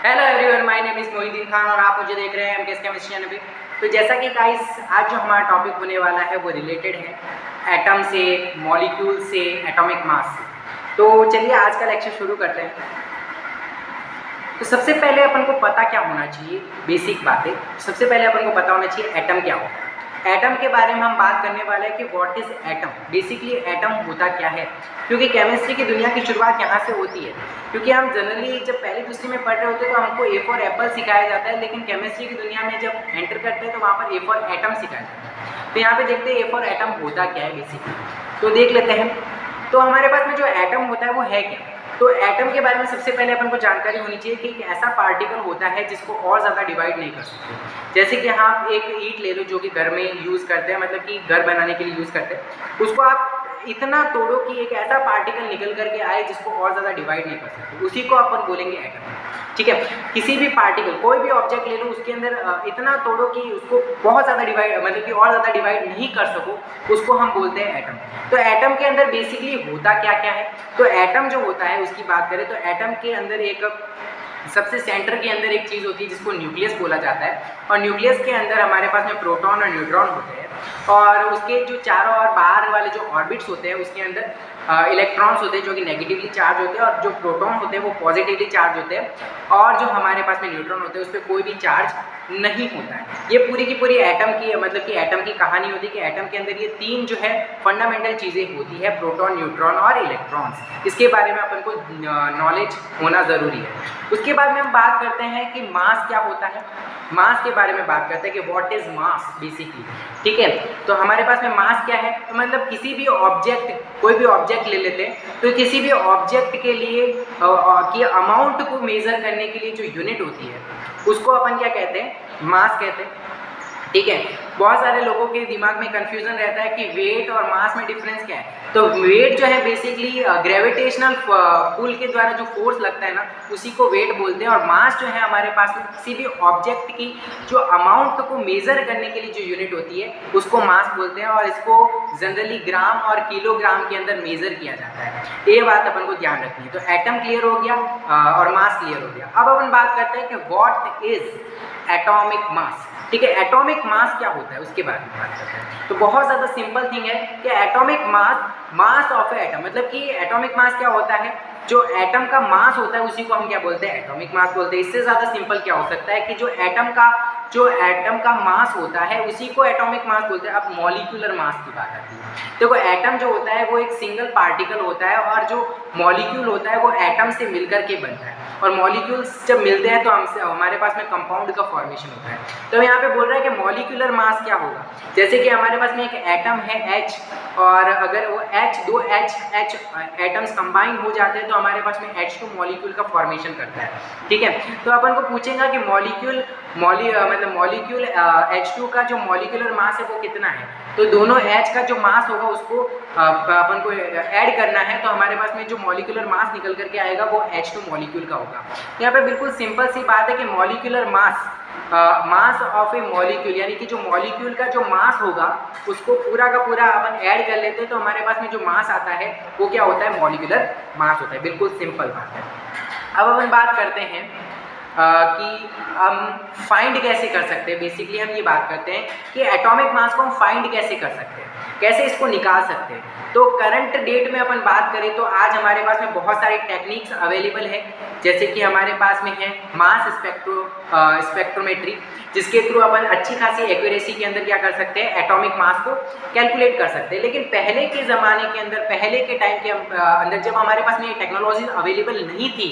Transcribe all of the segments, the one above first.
Hello everyone, my name is Mohiddin Khan और आप मुझे देख रहे हैं एमकेएस केमिस्ट्री चैनल पे। तो जैसा कि गाइस आज जो हमारा टॉपिक होने वाला है वो रिलेटेड है एटम से, मॉलिक्यूल से, एटॉमिक मास से। तो चलिए आज का लेक्चर शुरू करते हैं। तो सबसे पहले अपन को पता क्या होना चाहिए, बेसिक बातें। सबसे पहले अपन को पता होना चाहिए एटम क्या होता है। एटम के बारे में हम बात करने वाले हैं कि what is atom, basically atom होता क्या है, क्योंकि केमिस्ट्री की दुनिया की शुरुआत यहाँ से होती है। क्योंकि हम जनरली जब पहली दूसरी में पढ़ रहे होते हैं तो हमको ए फॉर एप्पल सिखाया जाता है, लेकिन केमिस्ट्री की दुनिया में जब एंटर करते हैं तो वहाँ पर ए फॉर एटम सिखाया जाता है। तो यहाँ पे देखते हैं ए फॉर एटम होता क्या है बेसिकली, तो देख लेते हैं। तो हमारे पास में जो एटम होता है वो है क्या। तो एटम के बारे में सबसे पहले अपन को जानकारी होनी चाहिए कि एक ऐसा पार्टिकल होता है जिसको और ज़्यादा डिवाइड नहीं कर सकते। जैसे कि आप एक ईंट ले लो जो कि घर में यूज़ करते हैं, मतलब कि घर बनाने के लिए यूज़ करते हैं, उसको आप इतना तोड़ो कि एक ऐसा पार्टिकल निकल करके आए जिसको और ज़्यादा डिवाइड नहीं कर सकते, उसी को अपन बोलेंगे एटम। ठीक है, किसी भी पार्टिकल, कोई भी ऑब्जेक्ट ले लो, उसके अंदर इतना तोड़ो कि उसको बहुत ज़्यादा डिवाइड, मतलब कि और ज़्यादा डिवाइड नहीं कर सको, उसको हम बोलते हैं एटम। तो एटम के अंदर बेसिकली होता क्या क्या है। तो एटम जो होता है उसकी बात करें तो एटम के अंदर एक सबसे सेंटर के अंदर एक चीज़ होती है जिसको न्यूक्लियस बोला जाता है। और न्यूक्लियस के अंदर हमारे पास में प्रोटॉन और न्यूट्रॉन होते हैं, और उसके जो चारों और बाहर वाले जो ऑर्बिट्स होते हैं उसके अंदर इलेक्ट्रॉन्स होते हैं जो कि नेगेटिवली चार्ज होते हैं, और जो प्रोटॉन होते हैं वो पॉजिटिवली चार्ज होते हैं, और जो हमारे पास में न्यूट्रॉन होते हैं उस पर कोई भी चार्ज नहीं होता है। ये पूरी की पूरी एटम की, मतलब कि एटम की कहानी होती है कि एटम के अंदर ये तीन जो है फंडामेंटल चीज़ें होती है, प्रोटॉन, न्यूट्रॉन और इलेक्ट्रॉन्स। इसके बारे में अपन को नॉलेज होना ज़रूरी है। उसके बाद में हम बात करते हैं कि मास क्या होता है। मास के बारे में बात करते हैं कि व्हाट इज मास बेसिकली। ठीक है, तो हमारे पास में मास क्या है, तो मतलब किसी भी ऑब्जेक्ट, कोई भी ऑब्जेक्ट ले लेते हैं, तो किसी भी ऑब्जेक्ट के लिए कि अमाउंट को मेज़र करने के लिए जो यूनिट होती है उसको अपन क्या कहते हैं, मास कहते हैं। ठीक है, बहुत सारे लोगों के दिमाग में कंफ्यूजन रहता है कि वेट और मास में डिफरेंस क्या है। तो वेट जो है बेसिकली ग्रेविटेशनल पुल के द्वारा जो फोर्स लगता है ना, उसी को वेट बोलते हैं। और मास जो है हमारे पास में किसी भी ऑब्जेक्ट की जो अमाउंट को मेज़र करने के लिए जो यूनिट होती है उसको मास बोलते हैं, और इसको जनरली ग्राम और किलोग्राम के अंदर मेज़र किया जाता है। ये बात अपन को ध्यान रखनी है। तो एटम क्लियर हो गया और मास क्लियर हो गया। अब अपन बात करते हैं कि व्हाट इज एटॉमिक मास। ठीक है, एटॉमिक मास क्या होता है उसके बारे में बात करते हैं। तो बहुत ज़्यादा सिंपल थिंग है कि atomic mass, mass of atom, मतलब कि एटॉमिक मास क्या होता है, जो एटम का मास होता है उसी को हम क्या बोलते हैं, एटॉमिक मास बोलते हैं। इससे ज़्यादा सिंपल क्या हो सकता है कि जो एटम का मास होता है उसी को एटॉमिक मास बोलते हैं। अब मॉलिक्यूलर मास की बात आती है। देखो, एटम जो होता है वो एक सिंगल पार्टिकल होता है, और जो मॉलिक्यूल होता है वो एटम से मिलकर के बनता है, और मॉलिक्यूल्स जब मिलते हैं तो हमारे पास में कंपाउंड का फॉर्मेशन होता है। तो यहाँ पे बोल रहा है कि मॉलिक्यूलर मास क्या होगा। जैसे कि हमारे पास में एक एटम है H, और अगर वो दो H एटम्स कंबाइन हो जाते हैं तो हमारे पास में H2 मॉलिक्यूल का फॉर्मेशन करता है। ठीक है, तो अपन को पूछेगा कि मॉलिक्यूल H2 का जो मॉलिक्यूलर मास है वो कितना है। तो दोनों H का जो मास होगा उसको अपन को ऐड करना है, तो हमारे पास में जो मॉलिक्यूलर मास निकल करके आएगा वो H2 मॉलिक्यूल का होगा। यहाँ पे बिल्कुल सिंपल सी बात है कि molecular mass, mass of A molecule, यानी कि जो मॉलिक्यूल का जो मास होगा उसको पूरा का पूरा अपन ऐड कर लेते हैं तो हमारे पास में जो मास आता है वो क्या होता है, मॉलिक्यूलर मास होता है। बिल्कुल सिंपल बात है। अब अपन बात करते हैं कि हम फाइंड कैसे कर सकते हैं। बेसिकली हम ये बात करते हैं कि एटॉमिक मास को हम फाइंड कैसे कर सकते हैं, कैसे इसको निकाल सकते हैं। तो करंट डेट में अपन बात करें तो आज हमारे पास में बहुत सारी टेक्निक्स अवेलेबल है। जैसे कि हमारे पास में है मास स्पेक्ट्रोमेट्री, जिसके थ्रू अपन अच्छी खासी एक्यूरेसी के अंदर क्या कर सकते हैं, एटॉमिक मास को कैलकुलेट कर सकते हैं। लेकिन पहले के ज़माने के अंदर, पहले के टाइम के अंदर जब हमारे पास में ये टेक्नोलॉजी अवेलेबल नहीं थी,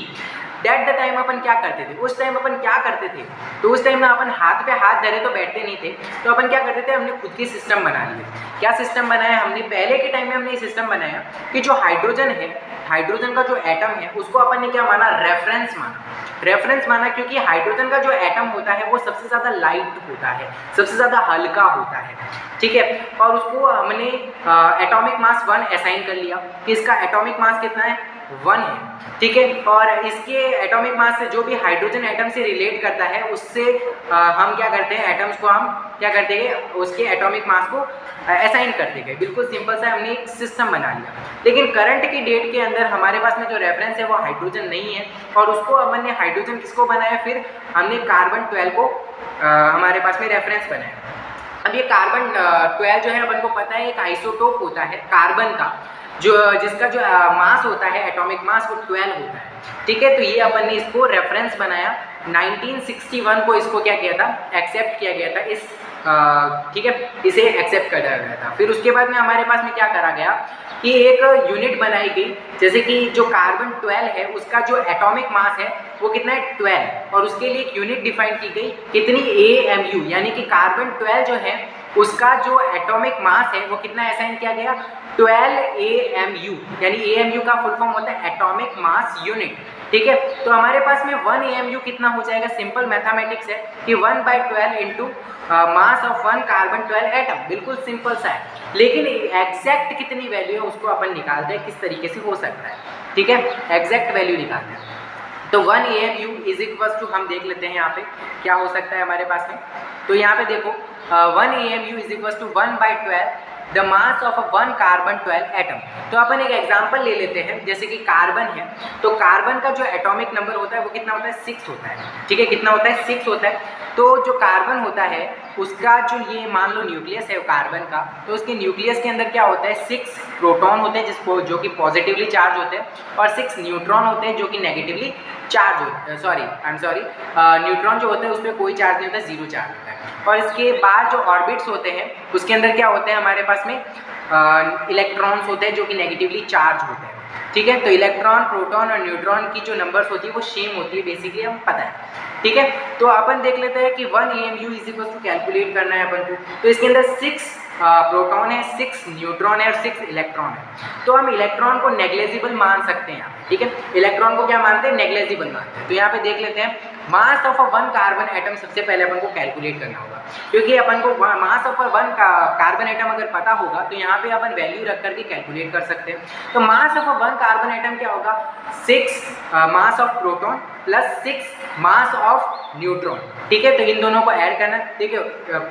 डेट द टाइम अपन क्या करते थे, उस टाइम अपन क्या करते थे, तो उस टाइम में अपन हाथ पे हाथ धरे तो बैठते नहीं थे। तो अपन क्या करते थे, हमने खुद की सिस्टम बना लिए। क्या सिस्टम बनाया हमने, पहले के टाइम में हमने ये सिस्टम बनाया कि जो हाइड्रोजन है, हाइड्रोजन का जो एटम है उसको अपन ने क्या माना, रेफरेंस माना, क्योंकि हाइड्रोजन का जो एटम होता है वो सबसे ज़्यादा लाइट होता है, सबसे ज़्यादा हल्का होता है। ठीक है, और उसको हमने एटॉमिक मास 1 असाइन कर लिया कि इसका एटॉमिक मास कितना है, 1 है, ठीक है। और इसके एटॉमिक मास से जो भी हाइड्रोजन एटम से रिलेट करता है उससे हम क्या करते हैं, एटम्स को हम क्या करते हैं, उसके एटॉमिक मास को असाइन करते गए। बिल्कुल सिंपल सा हमने एक सिस्टम बना लिया। लेकिन करंट की डेट के अंदर हमारे पास में जो रेफरेंस है वो हाइड्रोजन नहीं है, और उसको अपन ने हाइड्रोजन किसको बनाया, फिर हमने कार्बन 12 को हमारे पास में रेफरेंस बनाया। अब ये कार्बन 12 जो है अपन को पता है एक आइसोटोप होता है कार्बन का, जो जिसका जो मास होता है एटॉमिक मास वो 12 होता है, ठीक है। तो ये अपन ने इसको रेफरेंस बनाया। 1961 को इसको क्या किया था, एक्सेप्ट किया गया था, इस ठीक है, इसे एक्सेप्ट कर दिया गया था। फिर उसके बाद में हमारे पास में क्या करा गया कि एक यूनिट बनाई गई, जैसे कि जो कार्बन 12 है उसका जो एटॉमिक मास है वो कितना है 12, और उसके लिए एक यूनिट डिफाइन की गई कितनी, AMU, यानी कि कार्बन 12 जो है उसका जो एटॉमिक मास है वो कितना असाइन किया गया, 12 AMU, यानी AMU का फुल फॉर्म होता है एटॉमिक मास यूनिट, ठीक है। तो हमारे पास में 1 AMU कितना हो जाएगा, सिंपल मैथमेटिक्स है कि 1/12 into mass of 1 carbon 12 atom, बिल्कुल सिंपल सा है। लेकिन एग्जैक्ट कितनी वैल्यू है उसको अपन निकालते हैं किस तरीके से हो सकता है, ठीक है, एग्जैक्ट वैल्यू निकालते हैं। तो 1 AMU इज इक्वल टू, हम देख लेते हैं यहाँ पे क्या हो सकता है हमारे पास में। तो यहाँ पे देखो 1 AMU is equal to 1/12 the mass of 1 carbon 12 atom. तो अपन एक एग्जांपल ले लेते हैं, जैसे कि कार्बन है, तो कार्बन का जो एटॉमिक नंबर होता है वो कितना होता है, 6 होता है, ठीक है। कितना होता है, 6 होता है। तो जो कार्बन होता है उसका जो ये मान लो न्यूक्लियस है कार्बन का, तो उसके न्यूक्लियस के अंदर क्या होता है, 6 प्रोटॉन होते हैं जिसको जो कि पॉजिटिवली चार्ज होते हैं, और 6 न्यूट्रॉन होते हैं जो कि नेगेटिवली चार्ज होते हैं, न्यूट्रॉन जो होते हैं उसमें कोई चार्ज नहीं होता, 0 चार्ज होता है। और इसके बाद जो ऑर्बिट्स होते हैं उसके अंदर क्या होते हैं हमारे पास में, इलेक्ट्रॉन्स होते हैं जो कि नेगेटिवली चार्ज होते हैं, ठीक है। तो इलेक्ट्रॉन, प्रोटॉन और न्यूट्रॉन की जो नंबर्स होती है वो सेम होती है, बेसिकली हम पता है, ठीक है। तो अपन देख लेते हैं कि 1 AMU is equal to calculate करना है अपन को। तो इसके अंदर 6 प्रोटॉन है, 6 न्यूट्रॉन है और 6 इलेक्ट्रॉन है। तो हम इलेक्ट्रॉन को नेग्लेजिबल मान सकते हैं यहाँ पे, ठीक है। इलेक्ट्रॉन को क्या मानते हैं, नेग्लेजिबल मानते हैं। तो यहाँ पे देख लेते हैं मास ऑफ 1 कार्बन एटम सबसे पहले अपन को कैलकुलेट करना होगा, क्योंकि अपन को मास ऑफ 1 कार्बन एटम अगर पता होगा तो यहाँ पे अपन वैल्यू रख करके कैलकुलेट कर सकते हैं। तो मास ऑफ 1 कार्बन एटम क्या होगा, 6 mass of proton plus 6 mass of neutron, ठीक है। तो इन दोनों को ऐड करना, ठीक है।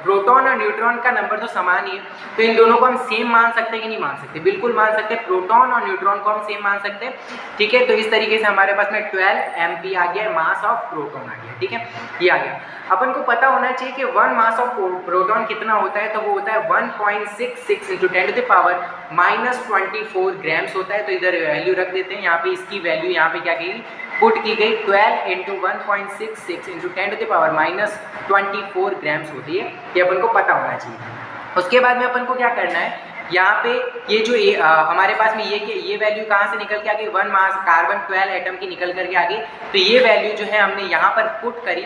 प्रोटॉन और न्यूट्रॉन का नंबर तो समान ही है, तो इन दोनों को हम सेम मान सकते हैं कि नहीं मान सकते, बिल्कुल मान सकते हैं। प्रोटॉन और न्यूट्रॉन को हम सेम मान सकते हैं, ठीक है। तो इस तरीके से हमारे पास में 12 MP आ गया, मास ऑफ प्रोटॉन आ गया, ठीक है, ये आ गया। अपन को पता होना चाहिए कि 1 मास ऑफ प्रोटॉन कितना होता है, तो वो होता है 1.66 इंटू 10⁻⁻24 ग्राम्स होता है। तो इधर वैल्यू रख देते हैं, यहाँ पे इसकी वैल्यू यहाँ पे क्या की पुट की गई, 12 इंटू 1.66 इंटू 10⁻⁻24 ग्राम्स होती है, ये अपन को पता होना चाहिए। उसके बाद में अपन को क्या करना है, यहाँ पे ये जो हमारे पास में ये वैल्यू कहाँ से निकल के आ गई, 1 मास कार्बन 12 एटम की निकल करके आ गई। तो ये वैल्यू जो है हमने यहाँ पर पुट करी,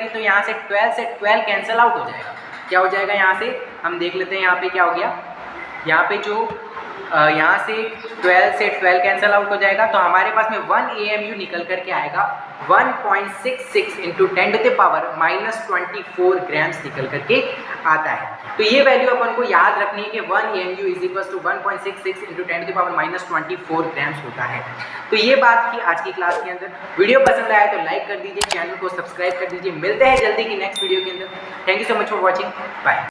तो यहाँ से 12 से 12 कैंसिल आउट हो जाएगा। क्या हो जाएगा यहाँ से, हम देख लेते हैं यहाँ पे क्या हो गया, यहाँ पे जो यहाँ से 12 से 12 कैंसिल आउट हो जाएगा। तो हमारे पास में 1 AMU निकल करके आएगा 1.66 इंटू 10⁻⁻24 ग्राम्स निकल करके आता है। तो ये वैल्यू अपन को याद रखनी है कि 1 AMU is equal to 1.66 into 10⁻⁻24 grams होता है। तो ये बात की आज की क्लास के अंदर। वीडियो पसंद आया तो लाइक कर दीजिए, चैनल को सब्सक्राइब कर दीजिए। मिलते हैं जल्दी की नेक्स्ट वीडियो के अंदर। Thank you so much for watching, bye.